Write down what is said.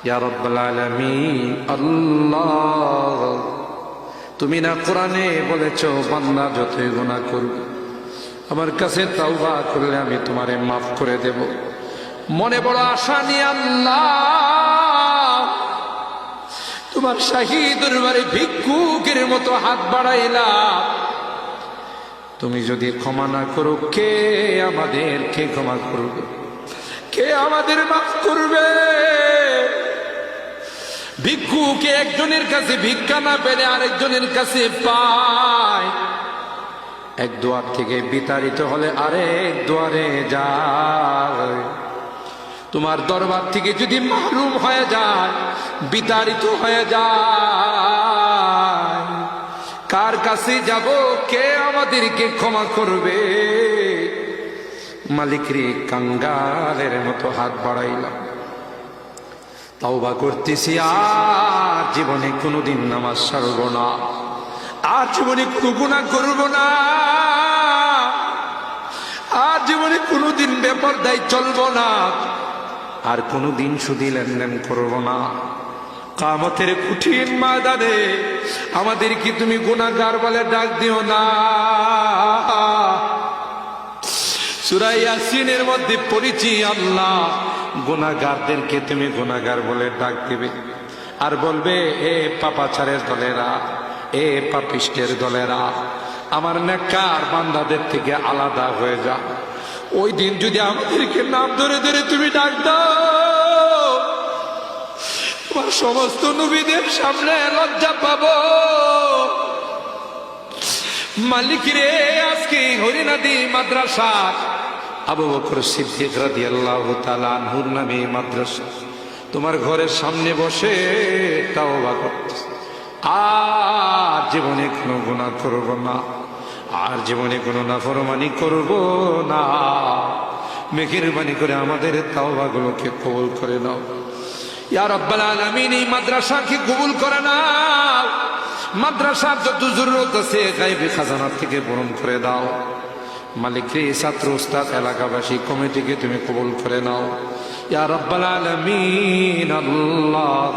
ইয়া রাব্বাল আলামিন। আল্লাহ, তুমি না কোরআনে বলেছো বান্দা যতই গুনাহ করবে আমার কাছে তাওবা করলে আমি তোমারে মাফ করে দেব। মনে বড় আশা নিয়ে আল্লাহ তোমার শাহী দরবারে ভিক্ষুকের মতো হাত বাড়াইলাম। তুমি যদি ক্ষমা না করো, কে আমাদেরকে ক্ষমা করবে? কে আমাদের মাফ করবে? ভিক্ষুকে একজনের কাছে ভিক্ষা না পেলে আরেকজনের কাছে পায়। এক দুয়ার থেকে বিতাড়িত হলে আরেক দুয়ারে যায়। তোমার দরবার থেকে যদি মাহরুম হয়ে যায়, বিতাড়িত হয়ে যায়, কার কাছে যাব? কে আমাদেরকে ক্ষমা করবে? মালিক রে, কাঙ্গালের মতো হাত বাড়াইলাম, তাওবা করতেছি, আর জীবনে কোনোদিন নামাজ ছাড়ব না, আর জীবনে কোনো গুনাহ করব না, আর জীবনে কোনোদিন বেপরদায় চলব না, আর কোনোদিন সুদী লেনদেন করব না। কিয়ামতের কঠিন ময়দানে আমাদেরকে তুমি গুনাহগার বলে ডাক দিও না। সূরা ইয়াসিনের মধ্যে পড়েছি, আল্লাহ গুনাহগারদেরকে তুমি গুনাহগার বলে ডাক দিবে, আর বলবে, এ পাপাচারের দলেরা, এ পাপিষ্টের দলেরা, আমার নেককার বান্দাদের থেকে আলাদা হয়ে যা। ওই দিন যদি আমাদেরকে নাম ধরে ধরে তুমি ডাক দাও, তোমার সমস্ত নবীদের সামনে লজ্জা পাবো। মালিক রে, আজকে হরিনাদি মাদ্রাসা আবু বকর সিদ্দিক রাদিয়াল্লাহু তাআলা আনহুর নামে মাদ্রাসা তোমার ঘরের সামনে বসে তাওবা করতেছি, আর জীবনে কোনো গুনাহ করব না, আর জীবনে কোনো নাফরমানি করব না। মেহেরবানি করে আমাদের তাওবাগুলোকে কবুল করে নাও ইয়া রাব্বাল আলামিন। এই মাদ্রাসাকে কবুল করে নাও। মাদ্রাসার যত জরুরত আছে গায়বী খাজানা থেকে পূরণ করে দাও। মালিক রে, ছাত্র উস্তাদ এলাকাবাসী কমিটিকে তুমি কবুল করে নাও ইয়া রাব্বাল আলামিন। আল্লাহ